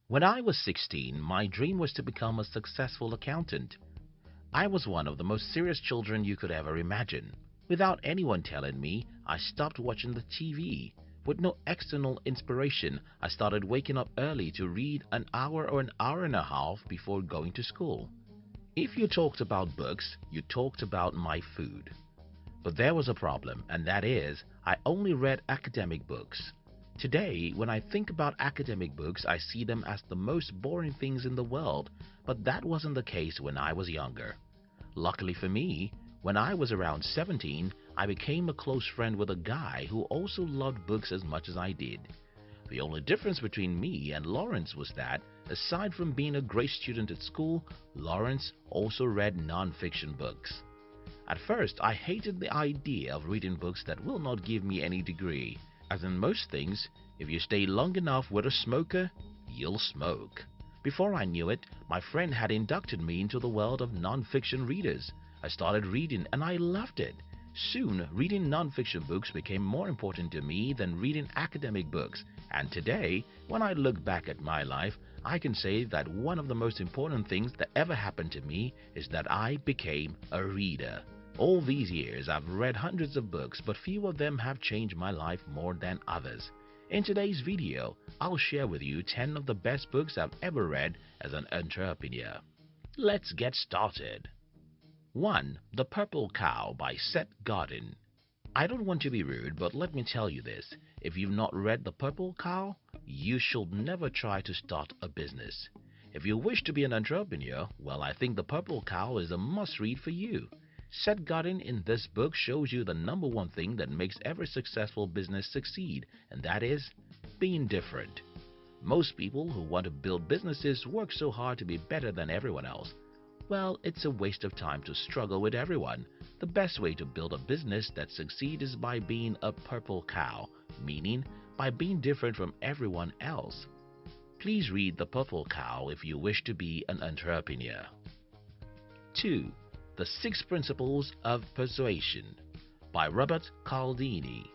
When I was 16, my dream was to become a successful accountant. I was one of the most serious children you could ever imagine. Without anyone telling me, I stopped watching the TV. With no external inspiration, I started waking up early to read an hour or an hour and a half before going to school. If you talked about books, you talked about my food. But there was a problem, and that is, I only read academic books. Today, when I think about academic books, I see them as the most boring things in the world, but that wasn't the case when I was younger. Luckily for me, when I was around 17, I became a close friend with a guy who also loved books as much as I did. The only difference between me and Lawrence was that, aside from being a great student at school, Lawrence also read non-fiction books. At first, I hated the idea of reading books that will not give me any degree. As in most things, if you stay long enough with a smoker, you'll smoke. Before I knew it, my friend had inducted me into the world of non-fiction readers. I started reading and I loved it. Soon, reading non-fiction books became more important to me than reading academic books. And today, when I look back at my life, I can say that one of the most important things that ever happened to me is that I became a reader. All these years, I've read hundreds of books, but few of them have changed my life more than others. In today's video, I'll share with you 10 of the best books I've ever read as an entrepreneur. Let's get started. 1. The Purple Cow by Seth Godin. I don't want to be rude, but let me tell you this. If you've not read The Purple Cow, you should never try to start a business. If you wish to be an entrepreneur, well, I think The Purple Cow is a must-read for you. Seth Godin in this book shows you the number one thing that makes every successful business succeed, and that is being different. Most people who want to build businesses work so hard to be better than everyone else. Well, it's a waste of time to struggle with everyone. The best way to build a business that succeeds is by being a purple cow, meaning by being different from everyone else. Please read The Purple Cow if you wish to be an entrepreneur. 2. The 6 Principles of Persuasion by Robert Cialdini.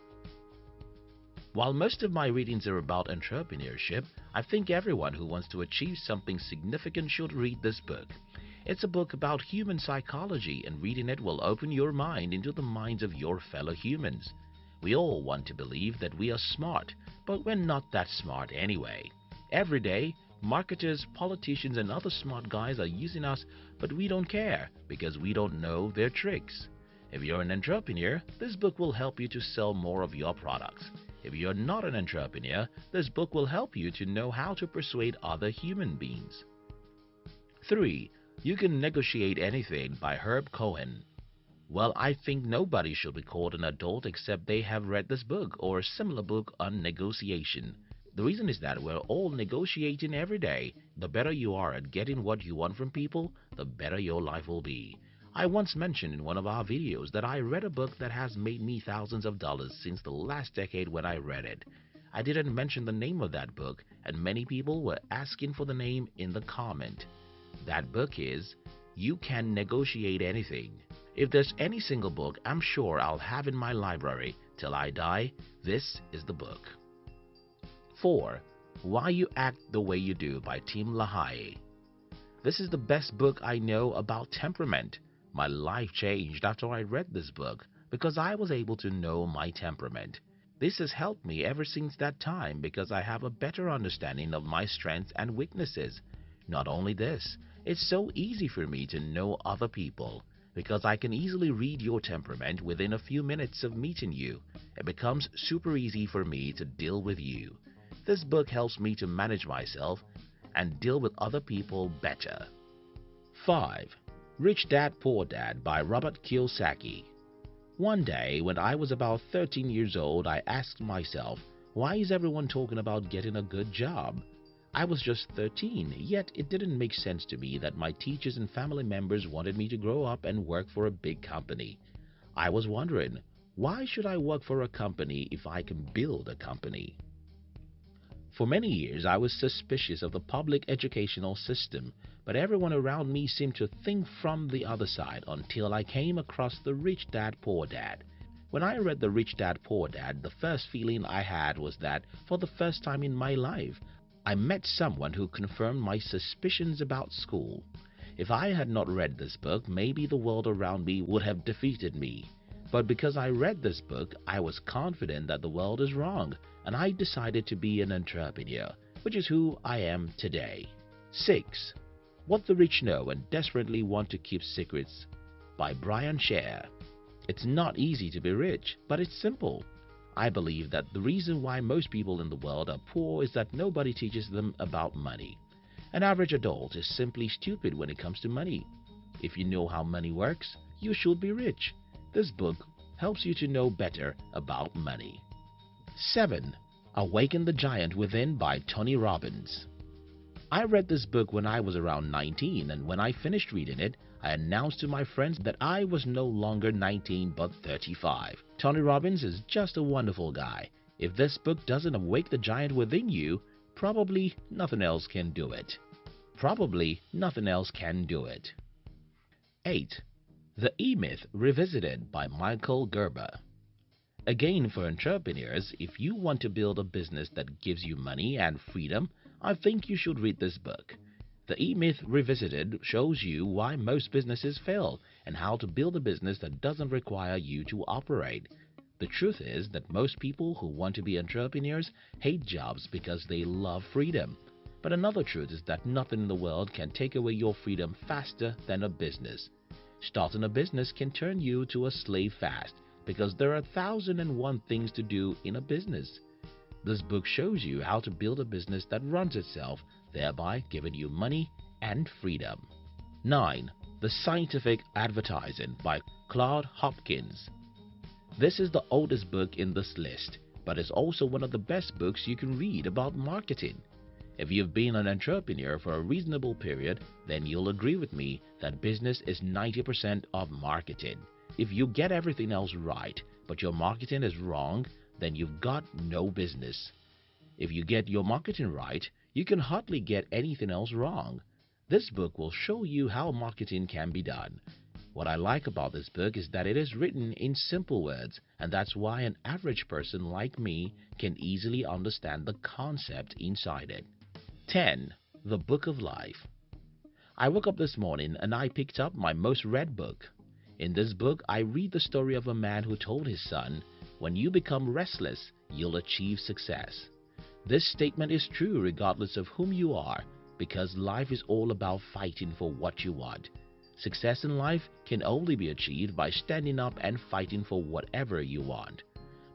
While most of my readings are about entrepreneurship, I think everyone who wants to achieve something significant should read this book. It's a book about human psychology, and reading it will open your mind into the minds of your fellow humans. We all want to believe that we are smart, but we're not that smart anyway. Every day, marketers, politicians, and other smart guys are using us, but we don't care because we don't know their tricks. If you're an entrepreneur, this book will help you to sell more of your products. If you're not an entrepreneur, this book will help you to know how to persuade other human beings. 3. You Can Negotiate Anything by Herb Cohen. Well, I think nobody should be called an adult except they have read this book or a similar book on negotiation. The reason is that we're all negotiating every day. The better you are at getting what you want from people, the better your life will be. I once mentioned in one of our videos that I read a book that has made me thousands of dollars since the last decade when I read it. I didn't mention the name of that book, and many people were asking for the name in the comment. That book is You Can Negotiate Anything. If there's any single book I'm sure I'll have in my library till I die, this is the book. 4. Why You Act the Way You Do by Tim LaHaye. This is the best book I know about temperament. My life changed after I read this book because I was able to know my temperament. This has helped me ever since that time because I have a better understanding of my strengths and weaknesses. Not only this, it's so easy for me to know other people because I can easily read your temperament within a few minutes of meeting you. It becomes super easy for me to deal with you. This book helps me to manage myself and deal with other people better. 5. Rich Dad Poor Dad by Robert Kiyosaki. One day, when I was about 13 years old, I asked myself, why is everyone talking about getting a good job? I was just 13, yet it didn't make sense to me that my teachers and family members wanted me to grow up and work for a big company. I was wondering, why should I work for a company if I can build a company? For many years, I was suspicious of the public educational system, but everyone around me seemed to think from the other side until I came across The Rich Dad Poor Dad. When I read The Rich Dad Poor Dad, the first feeling I had was that, for the first time in my life, I met someone who confirmed my suspicions about school. If I had not read this book, maybe the world around me would have defeated me. But because I read this book, I was confident that the world is wrong, and I decided to be an entrepreneur, which is who I am today. 6. What the Rich Know and Desperately Want to Keep Secrets by Brian Scher. It's not easy to be rich, but it's simple. I believe that the reason why most people in the world are poor is that nobody teaches them about money. An average adult is simply stupid when it comes to money. If you know how money works, you should be rich. This book helps you to know better about money. 7. Awaken the Giant Within by Tony Robbins. I read this book when I was around 19, and when I finished reading it, I announced to my friends that I was no longer 19 but 35. Tony Robbins is just a wonderful guy. If this book doesn't awake the giant within you, probably nothing else can do it. Probably nothing else can do it. 8. The E-Myth Revisited by Michael Gerber. Again, for entrepreneurs, if you want to build a business that gives you money and freedom, I think you should read this book. The E-Myth Revisited shows you why most businesses fail and how to build a business that doesn't require you to operate. The truth is that most people who want to be entrepreneurs hate jobs because they love freedom. But another truth is that nothing in the world can take away your freedom faster than a business. Starting a business can turn you to a slave fast because there are 1,001 things to do in a business. This book shows you how to build a business that runs itself, thereby giving you money and freedom. 9. The Scientific Advertising by Claude Hopkins. This is the oldest book in this list, but it's also one of the best books you can read about marketing. If you've been an entrepreneur for a reasonable period, then you'll agree with me that business is 90% of marketing. If you get everything else right, but your marketing is wrong, then you've got no business. If you get your marketing right, you can hardly get anything else wrong. This book will show you how marketing can be done. What I like about this book is that it is written in simple words, and that's why an average person like me can easily understand the concept inside it. 10. The Book of Life. I woke up this morning and I picked up my most read book. In this book, I read the story of a man who told his son, "When you become restless, you'll achieve success." This statement is true regardless of whom you are, because life is all about fighting for what you want. Success in life can only be achieved by standing up and fighting for whatever you want.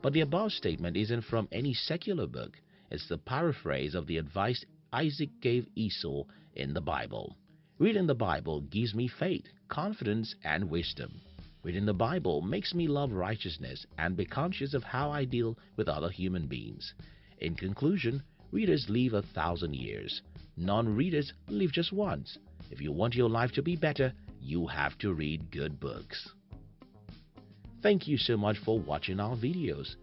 But the above statement isn't from any secular book. It's the paraphrase of the advice Isaac gave Esau in the Bible. Reading the Bible gives me faith, confidence, and wisdom. Reading the Bible makes me love righteousness and be conscious of how I deal with other human beings. In conclusion, readers live 1,000 years. Non-readers live just once. If you want your life to be better, you have to read good books. Thank you so much for watching our videos.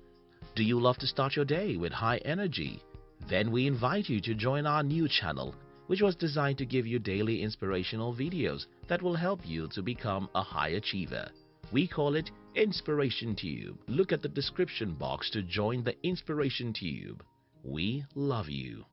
Do you love to start your day with high energy? Then we invite you to join our new channel, which was designed to give you daily inspirational videos that will help you to become a high achiever. We call it Inspiration Tube. Look at the description box to join the Inspiration Tube. We love you.